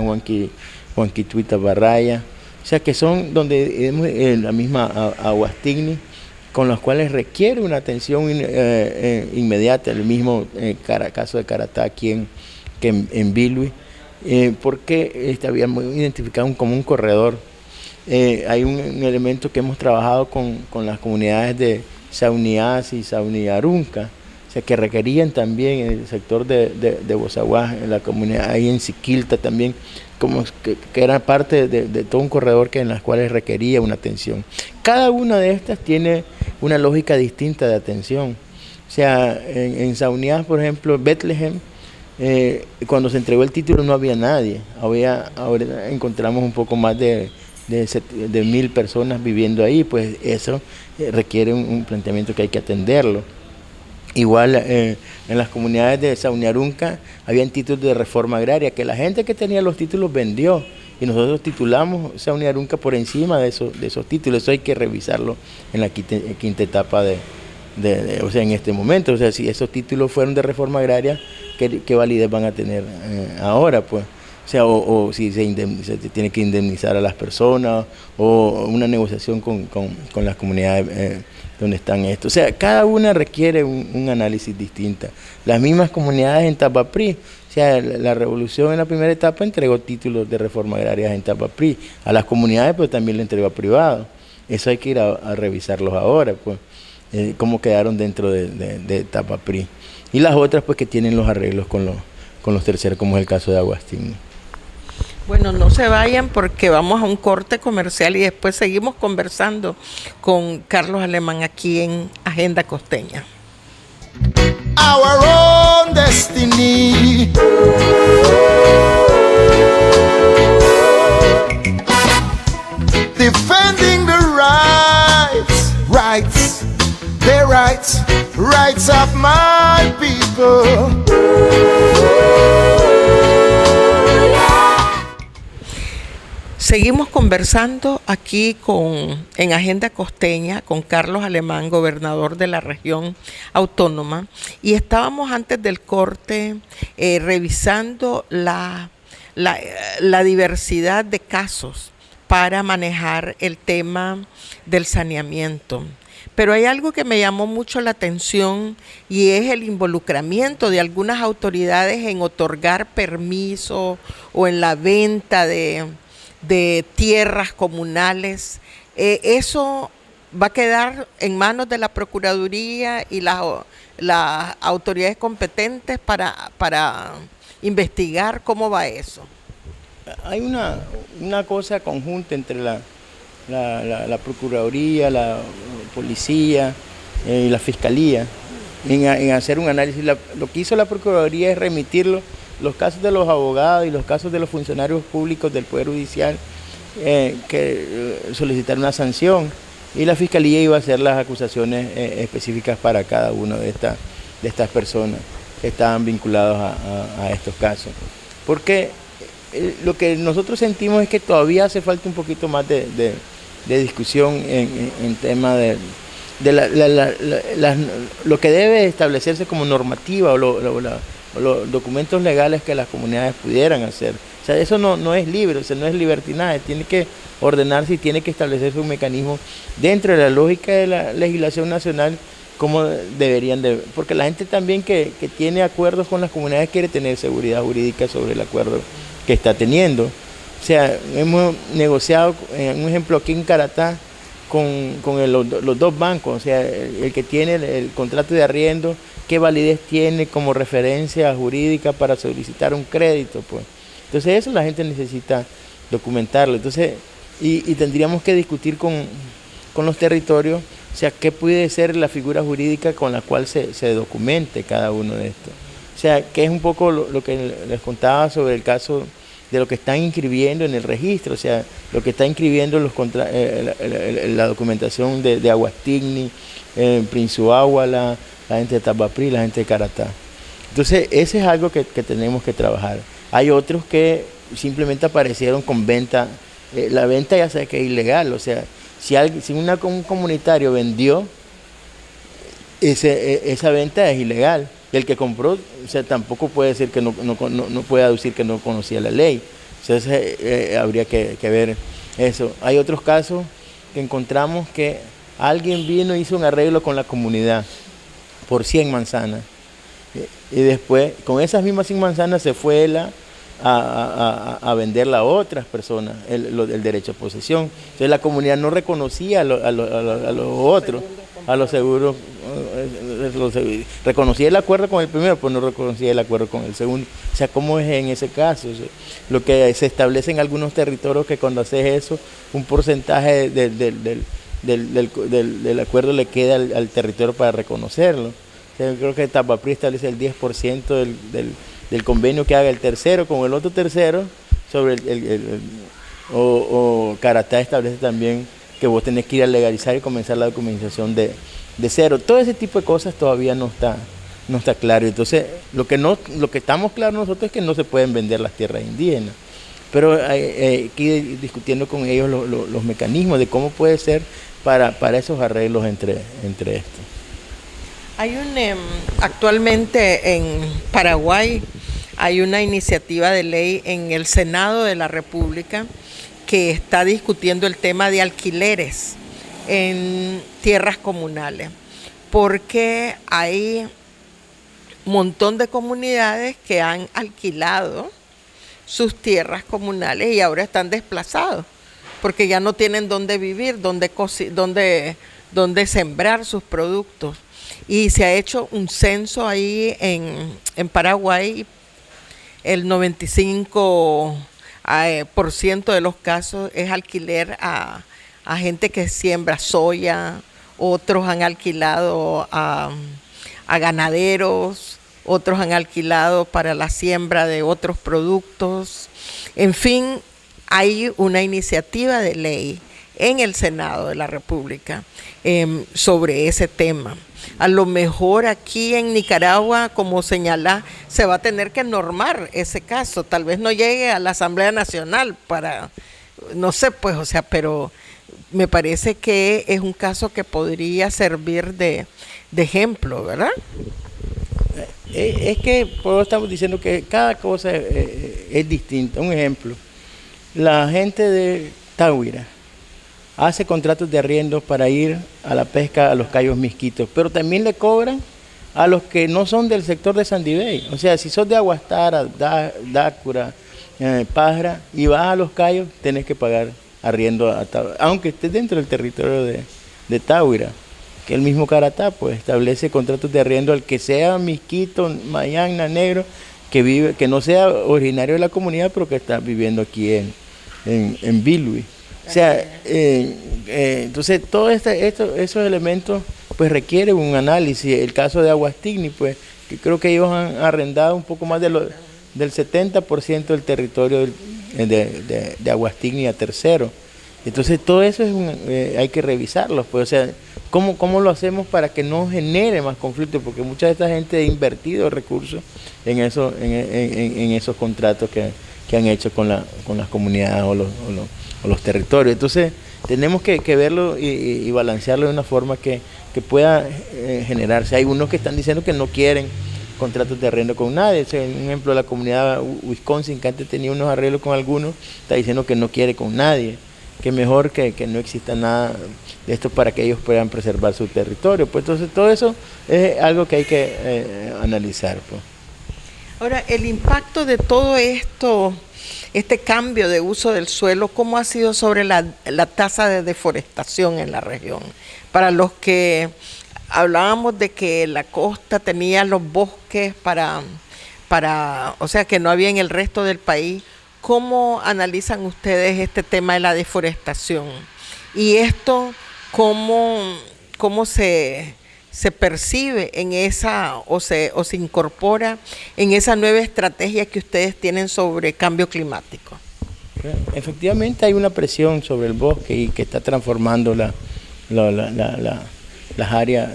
Huanquitú y Tabarraya, o sea que son donde la misma Aguastigni, con los cuales requiere una atención inmediata, el mismo caso de Caratá aquí en Bilwi, porque habíamos identificado como un corredor. Hay un elemento que hemos trabajado con las comunidades de Sauniás y Sauniarunca, o sea, que requerían también en el sector de Bozaguá, en la comunidad, ahí en Siquilta también, como que era parte de todo un corredor en las cuales requería una atención. Cada una de estas tiene una lógica distinta de atención. O sea, en Sauniás, por ejemplo, Bethlehem, cuando se entregó el título no había nadie. Ahora encontramos un poco más de 1,000 personas viviendo ahí, pues eso requiere un planteamiento que hay que atenderlo. Igual en las comunidades de Sauniarunca habían títulos de reforma agraria que la gente que tenía los títulos vendió y nosotros titulamos Sauniarunca por encima de esos títulos. Eso hay que revisarlo en la quinta etapa o sea, en este momento. O sea, si esos títulos fueron de reforma agraria, ¿qué validez van a tener ahora? Pues, o sea, o si se tiene que indemnizar a las personas, o una negociación con las comunidades donde están estos. O sea, cada una requiere un análisis distinto. Las mismas comunidades en Tapaprí, o sea, la revolución en la primera etapa entregó títulos de reforma agraria en Tapaprí. A las comunidades pues también le entregó a privados. Eso hay que ir a revisarlos ahora, pues, cómo quedaron dentro de Tapaprí. Y las otras pues que tienen los arreglos con los terceros, como es el caso de Aguastigni. Bueno, no se vayan porque vamos a un corte comercial y después seguimos conversando con Carlos Alemán aquí en Agenda Costeña. Our own destiny. Defending the rights of my people. Seguimos conversando aquí en Agenda Costeña con Carlos Alemán, gobernador de la región autónoma, y estábamos antes del corte revisando la diversidad de casos para manejar el tema del saneamiento. Pero hay algo que me llamó mucho la atención y es el involucramiento de algunas autoridades en otorgar permiso o en la venta de tierras comunales. Eso va a quedar en manos de la Procuraduría y las autoridades competentes para investigar cómo va eso. Hay una cosa conjunta entre la Procuraduría, la Policía y la Fiscalía en hacer un análisis. Lo que hizo la Procuraduría es remitirlo los casos de los abogados y los casos de los funcionarios públicos del Poder Judicial que solicitaron una sanción, y la Fiscalía iba a hacer las acusaciones específicas para cada una de estas personas que estaban vinculados a estos casos. Porque lo que nosotros sentimos es que todavía hace falta un poquito más de discusión en tema de lo que debe establecerse como normativa o los documentos legales que las comunidades pudieran hacer. O sea, eso no es libre, o sea, no es libertinaje, tiene que ordenarse y tiene que establecerse un mecanismo dentro de la lógica de la legislación nacional, como deberían de, porque la gente también que tiene acuerdos con las comunidades quiere tener seguridad jurídica sobre el acuerdo que está teniendo. O sea, hemos negociado, un ejemplo aquí en Caratá, con los dos bancos, o sea, el que tiene el contrato de arriendo, qué validez tiene como referencia jurídica para solicitar un crédito, pues. Entonces eso la gente necesita documentarlo. Entonces, y tendríamos que discutir con los territorios O sea, ¿qué puede ser la figura jurídica con la cual se documente cada uno de estos? O sea, que es un poco lo que les contaba sobre el caso de lo que están inscribiendo en el registro, o sea, lo que está inscribiendo la documentación de Aguastigni, Prinzuagua, la gente de Tapaprí, la gente de Caratá. Entonces, ese es algo que tenemos que trabajar. Hay otros que simplemente aparecieron con venta. La venta ya sabe que es ilegal, o sea, si un comunitario vendió, esa venta es ilegal. El que compró, o sea, tampoco puede decir que no puede aducir que no conocía la ley. Entonces habría que ver eso. Hay otros casos que encontramos que alguien vino e hizo un arreglo con la comunidad por 100 manzanas. Y después, con esas mismas 100 manzanas, se fue él a venderla a otras personas, el derecho a posesión. Entonces la comunidad no reconocía a los otros, a los seguros. Reconocía el acuerdo con el primero, pero no reconocía el acuerdo con el segundo. O sea, ¿cómo es en ese caso? O sea, lo que se establece en algunos territorios, que cuando haces eso, un porcentaje del acuerdo le queda al territorio para reconocerlo. O sea, yo creo que Tapaprí establece el 10% del convenio que haga el tercero con el otro tercero, sobre o Caratá establece también que vos tenés que ir a legalizar y comenzar la documentación de cero. Todo ese tipo de cosas todavía no está claro. Entonces, lo que estamos claros nosotros es que no se pueden vender las tierras indígenas. Pero hay que ir discutiendo con ellos los mecanismos de cómo puede ser para esos arreglos entre estos. Hay actualmente en Paraguay hay una iniciativa de ley en el Senado de la República que está discutiendo el tema de alquileres en tierras comunales, porque hay un montón de comunidades que han alquilado sus tierras comunales y ahora están desplazados, porque ya no tienen dónde vivir, dónde sembrar sus productos. Y se ha hecho un censo ahí en Paraguay, el 95% de los casos es alquiler a gente que siembra soya, otros han alquilado a ganaderos, otros han alquilado para la siembra de otros productos. En fin, hay una iniciativa de ley en el Senado de la República sobre ese tema. A lo mejor aquí en Nicaragua, como señala, se va a tener que normar ese caso. Tal vez no llegue a la Asamblea Nacional no sé, pues, o sea, pero me parece que es un caso que podría servir de ejemplo, ¿verdad? Es que por eso estamos diciendo que cada cosa es distinta. Un ejemplo, la gente de Táhuira hace contratos de arriendo para ir a la pesca a los cayos Misquitos, pero también le cobran a los que no son del sector de Sandibey. O sea, si sos de Aguastara, Dácura, Pájara, y vas a los cayos, tenés que pagar arriendo a Táhuira, aunque estés dentro del territorio de Táhuira, que el mismo Caratá pues establece contratos de arriendo al que sea Misquito, Mayagna, Negro, que no sea originario de la comunidad, pero que está viviendo aquí en Bilwi. O sea, entonces todos esos elementos pues requieren un análisis. El caso de Aguastigni, pues, que creo que ellos han arrendado un poco más del 70% del territorio de Aguastigni a tercero. Entonces todo eso hay que revisarlo, pues, o sea, ¿cómo lo hacemos para que no genere más conflictos? Porque mucha de esta gente ha invertido recursos en esos contratos que han hecho con las comunidades o los territorios. Entonces tenemos que verlo y balancearlo de una forma que pueda generarse. Hay unos que están diciendo que no quieren contratos de arrendo con nadie. O sea, un ejemplo, la comunidad Wisconsin, que antes tenía unos arreglos con algunos, está diciendo que no quiere con nadie, que mejor que no exista nada de esto para que ellos puedan preservar su territorio. Pues entonces todo eso es algo que hay que analizar, pues. Ahora, el impacto de todo esto, este cambio de uso del suelo, ¿cómo ha sido sobre la tasa de deforestación en la región? Para los que hablábamos de que la costa tenía los bosques o sea, que no había en el resto del país, ¿cómo analizan ustedes este tema de la deforestación? Y esto, ¿cómo cómo se percibe en esa o se incorpora en esa nueva estrategia que ustedes tienen sobre cambio climático? Efectivamente hay una presión sobre el bosque y que está transformando las áreas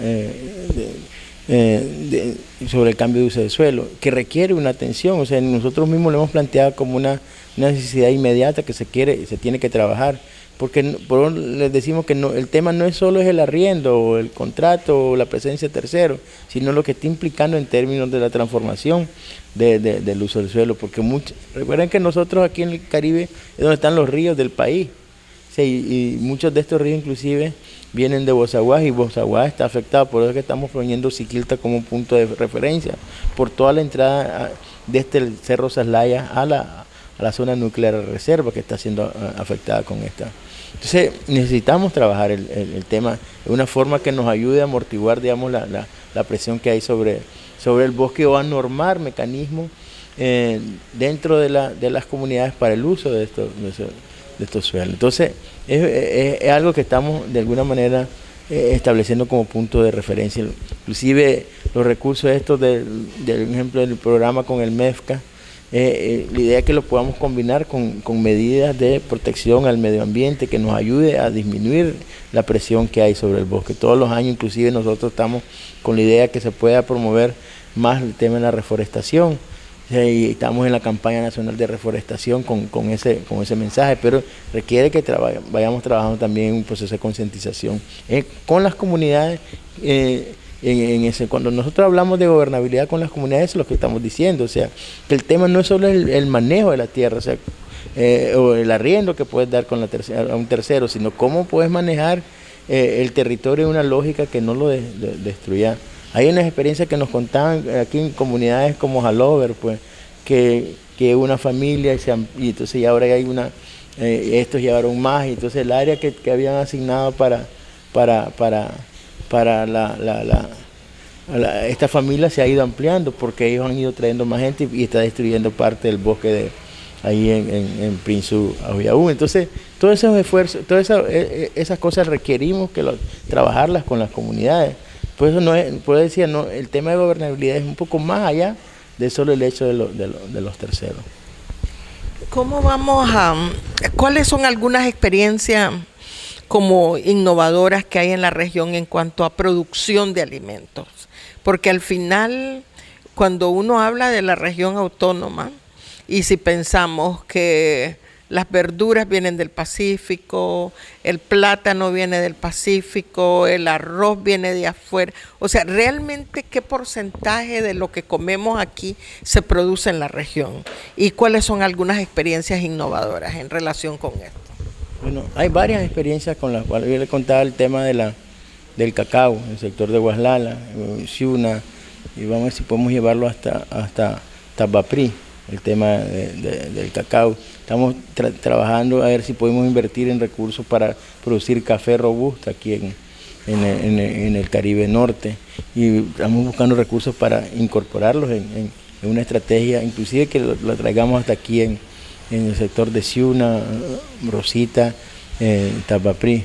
sobre el cambio de uso de suelo, que requiere una atención. O sea, nosotros mismos lo hemos planteado como una necesidad inmediata que se tiene que trabajar, porque les decimos que el tema no es solo el arriendo o el contrato o la presencia de terceros, sino lo que está implicando en términos de la transformación del uso del suelo, porque recuerden que nosotros aquí en el Caribe es donde están los ríos del país, sí, y muchos de estos ríos inclusive vienen de Bozaguá, y Bozaguá está afectado, por eso es que estamos poniendo Siquilta como punto de referencia, por toda la entrada desde el Cerro Saslaya a la zona nuclear de reserva que está siendo afectada con esta. Entonces necesitamos trabajar el tema de una forma que nos ayude a amortiguar, digamos, la presión que hay sobre el bosque, o a normar mecanismos dentro de las comunidades para el uso de estos suelos. Entonces es algo que estamos de alguna manera estableciendo como punto de referencia. Inclusive los recursos estos del ejemplo del programa con el MEFCA, la idea es que lo podamos combinar con medidas de protección al medio ambiente que nos ayude a disminuir la presión que hay sobre el bosque. Todos los años inclusive nosotros estamos con la idea que se pueda promover más el tema de la reforestación, y estamos en la campaña nacional de reforestación con ese mensaje, pero requiere que vayamos trabajando también en un proceso de concientización con las comunidades. Cuando nosotros hablamos de gobernabilidad con las comunidades, eso es lo que estamos diciendo, o sea, que el tema no es solo el manejo de la tierra, o sea, o el arriendo que puedes dar a un tercero, sino cómo puedes manejar el territorio en una lógica que no lo destruya. Hay unas experiencias que nos contaban aquí en comunidades como Halover, pues, que una familia y entonces ya ahora hay estos llevaron más, y entonces el área que habían asignado para esta familia se ha ido ampliando porque ellos han ido trayendo más gente y está destruyendo parte del bosque ahí en Prinzú, Ahuyaú. Entonces, todos esos esfuerzos, esas cosas requerimos trabajarlas con las comunidades. Por eso el tema de gobernabilidad es un poco más allá de solo el hecho de los terceros. ¿Cuáles son algunas experiencias como innovadoras que hay en la región en cuanto a producción de alimentos? Porque al final, cuando uno habla de la región autónoma, y si pensamos que las verduras vienen del Pacífico, el plátano viene del Pacífico, el arroz viene de afuera, o sea, realmente qué porcentaje de lo que comemos aquí se produce en la región, y cuáles son algunas experiencias innovadoras en relación con esto. Bueno, hay varias experiencias con las cuales yo le contaba el tema del cacao, el sector de Guaslala, Ciuna, y vamos a ver si podemos llevarlo hasta Tabaprí, el tema del cacao. Estamos trabajando a ver si podemos invertir en recursos para producir café robusto aquí en el Caribe Norte, y estamos buscando recursos para incorporarlos en una estrategia, inclusive que lo traigamos hasta aquí en el sector de Ciuna, Rosita, Tabaprí.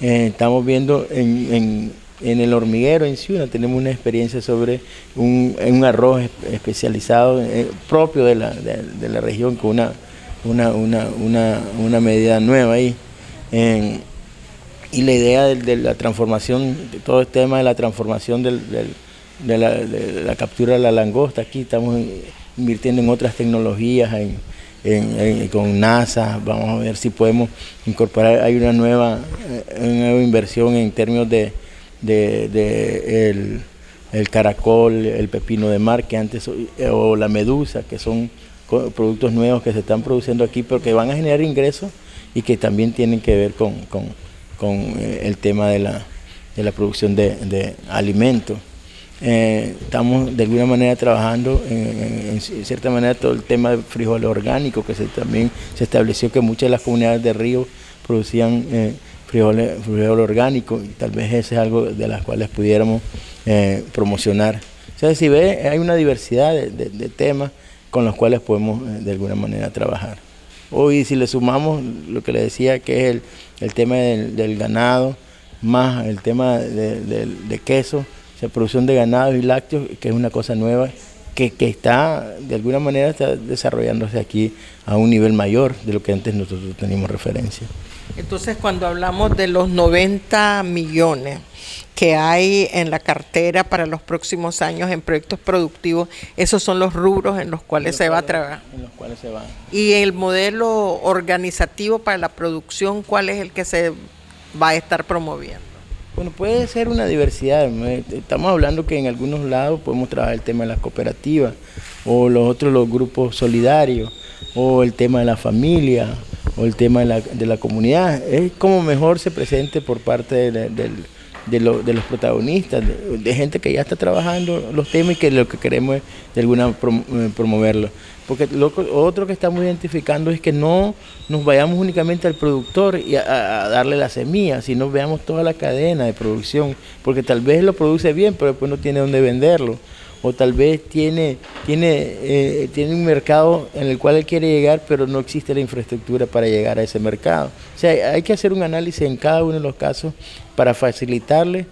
Estamos viendo en el hormiguero en Ciuna, tenemos una experiencia sobre un arroz especializado propio de la región, con una medida nueva ahí. Y la idea de la transformación, de todo el tema de la transformación de la captura de la langosta, aquí estamos invirtiendo en otras tecnologías, con NASA, vamos a ver si podemos incorporar. Hay una nueva inversión en términos de el caracol, el pepino de mar, que antes, o la medusa, que son productos nuevos que se están produciendo aquí, pero que van a generar ingresos y que también tienen que ver con el tema de la producción de alimentos. Estamos de alguna manera trabajando en cierta manera todo el tema de frijoles orgánicos, que también se estableció que muchas de las comunidades de río producían frijol orgánico, y tal vez ese es algo de las cuales pudiéramos promocionar. O sea, si ve, hay una diversidad de temas con los cuales podemos de alguna manera trabajar. Hoy, si le sumamos lo que le decía, que es el tema del ganado, más el tema de queso, o sea, producción de ganado y lácteos, que es una cosa nueva, que está, de alguna manera, está desarrollándose aquí a un nivel mayor de lo que antes nosotros teníamos referencia. Entonces, cuando hablamos de los 90 millones que hay en la cartera para los próximos años en proyectos productivos, esos son los rubros en los cuales se va a trabajar. En los cuales se va. Y el modelo organizativo para la producción, ¿cuál es el que se va a estar promoviendo? Bueno, puede ser una diversidad. Estamos hablando que en algunos lados podemos trabajar el tema de las cooperativas, o los grupos solidarios, o el tema de la familia, o el tema de la comunidad. Es como mejor se presente por parte de los protagonistas, de gente que ya está trabajando los temas y que lo que queremos es de alguna promoverlo. Porque otro que estamos identificando es que no nos vayamos únicamente al productor y a darle la semilla, sino veamos toda la cadena de producción, porque tal vez lo produce bien, pero después no tiene dónde venderlo, o tal vez tiene un mercado en el cual él quiere llegar, pero no existe la infraestructura para llegar a ese mercado. O sea, hay que hacer un análisis en cada uno de los casos para facilitarle,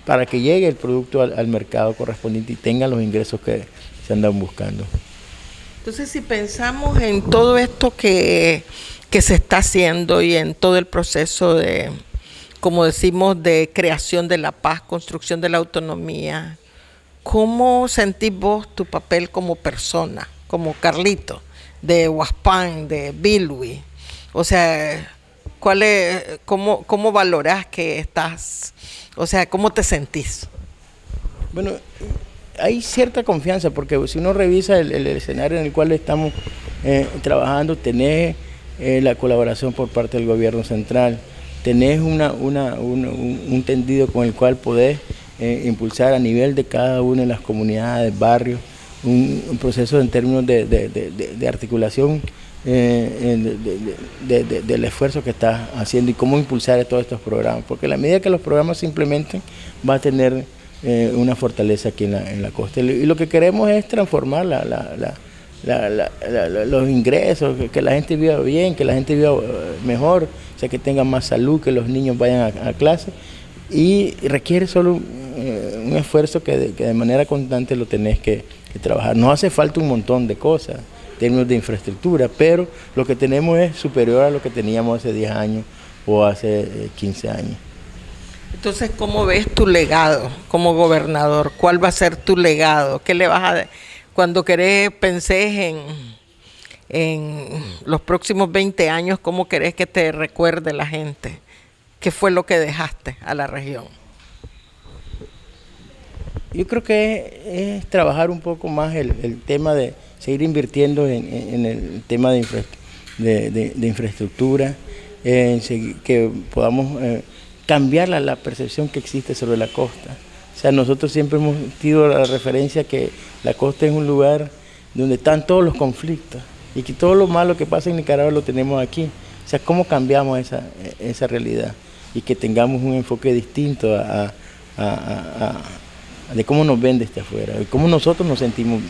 para que llegue el producto al mercado correspondiente y tenga los ingresos que se andan buscando. Entonces, si pensamos en todo esto que se está haciendo y en todo el proceso de, como decimos, de creación de la paz, construcción de la autonomía, ¿cómo sentís vos tu papel como persona, como Carlito, de Huaspán, de Bilwi? O sea, ¿cómo valorás que estás? O sea, ¿cómo te sentís? Bueno, hay cierta confianza, porque si uno revisa el escenario en el cual estamos trabajando, tenés la colaboración por parte del gobierno central, tenés un tendido con el cual podés impulsar a nivel de cada una de las comunidades, barrios, un proceso en términos de articulación del esfuerzo que estás haciendo y cómo impulsar todos estos programas, porque a la medida que los programas se implementen, va a tener una fortaleza aquí en la costa. Y lo que queremos es transformar los ingresos, que la gente viva bien, que la gente viva mejor, o sea, que tenga más salud, que los niños vayan a clase, y requiere solo un esfuerzo que de manera constante lo tenés que trabajar. Nos hace falta un montón de cosas en términos de infraestructura, pero lo que tenemos es superior a lo que teníamos hace 10 años o hace 15 años. Entonces, ¿cómo ves tu legado como gobernador? ¿Cuál va a ser tu legado? ¿Qué le vas a cuando pensés en los próximos 20 años, cómo querés que te recuerde la gente? ¿Qué fue lo que dejaste a la región? Yo creo que es trabajar un poco más el tema de seguir invirtiendo en el tema de infraestructura, que podamos cambiar la percepción que existe sobre la costa. O sea, nosotros siempre hemos tenido la referencia que la costa es un lugar donde están todos los conflictos y que todo lo malo que pasa en Nicaragua lo tenemos aquí. O sea, ¿cómo cambiamos esa realidad? Y que tengamos un enfoque distinto de cómo nos ven desde afuera, de cómo nosotros nos sentimos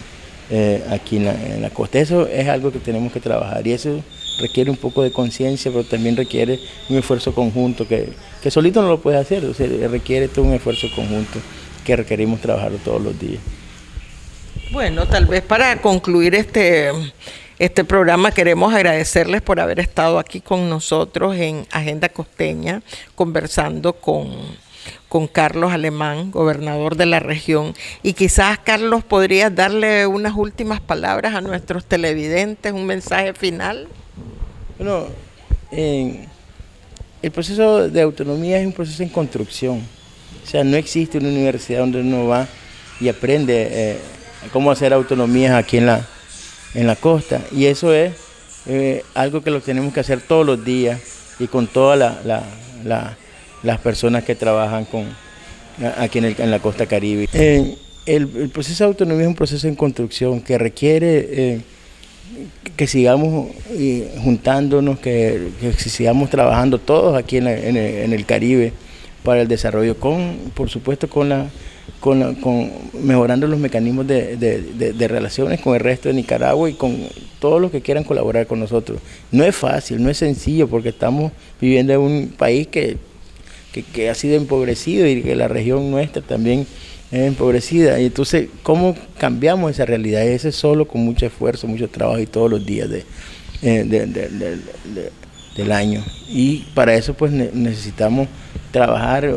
aquí en la costa. Eso es algo que tenemos que trabajar y eso requiere un poco de conciencia, pero también requiere un esfuerzo conjunto que solito no lo puede hacer, o sea, requiere todo un esfuerzo conjunto que requerimos trabajarlo todos los días. Bueno, tal vez para concluir este programa queremos agradecerles por haber estado aquí con nosotros en Agenda Costeña, conversando con Carlos Alemán, gobernador de la región. Y quizás, Carlos, ¿podrías darle unas últimas palabras a nuestros televidentes, un mensaje final? Bueno, el proceso de autonomía es un proceso en construcción. O sea, no existe una universidad donde uno va y aprende cómo hacer autonomías aquí en la costa. Y eso es algo que lo tenemos que hacer todos los días y con todas las personas que trabajan aquí en la costa Caribe. El proceso de autonomía es un proceso en construcción que requiere que sigamos juntándonos, que sigamos trabajando todos aquí en el Caribe para el desarrollo, por supuesto con mejorando los mecanismos de relaciones con el resto de Nicaragua y con todos los que quieran colaborar con nosotros. No es fácil, no es sencillo, porque estamos viviendo en un país que que ha sido empobrecido y que la región nuestra también es empobrecida. Y entonces, ¿cómo cambiamos esa realidad? Ese solo con mucho esfuerzo, mucho trabajo y todos los días del año. Y para eso pues necesitamos trabajar,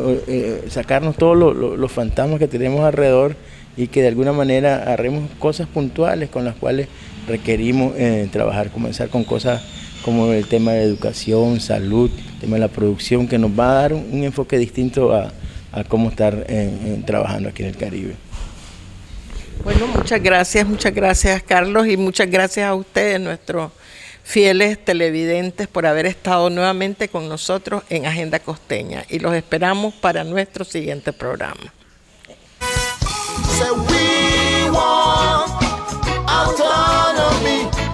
sacarnos todos los fantasmas que tenemos alrededor y que de alguna manera haremos cosas puntuales con las cuales requerimos trabajar, comenzar con cosas como el tema de educación, salud, el tema de la producción, que nos va a dar un enfoque distinto a cómo estar trabajando aquí en el Caribe. Bueno, muchas gracias Carlos, y muchas gracias a ustedes, nuestros fieles televidentes, por haber estado nuevamente con nosotros en Agenda Costeña, y los esperamos para nuestro siguiente programa. Say we want autonomy.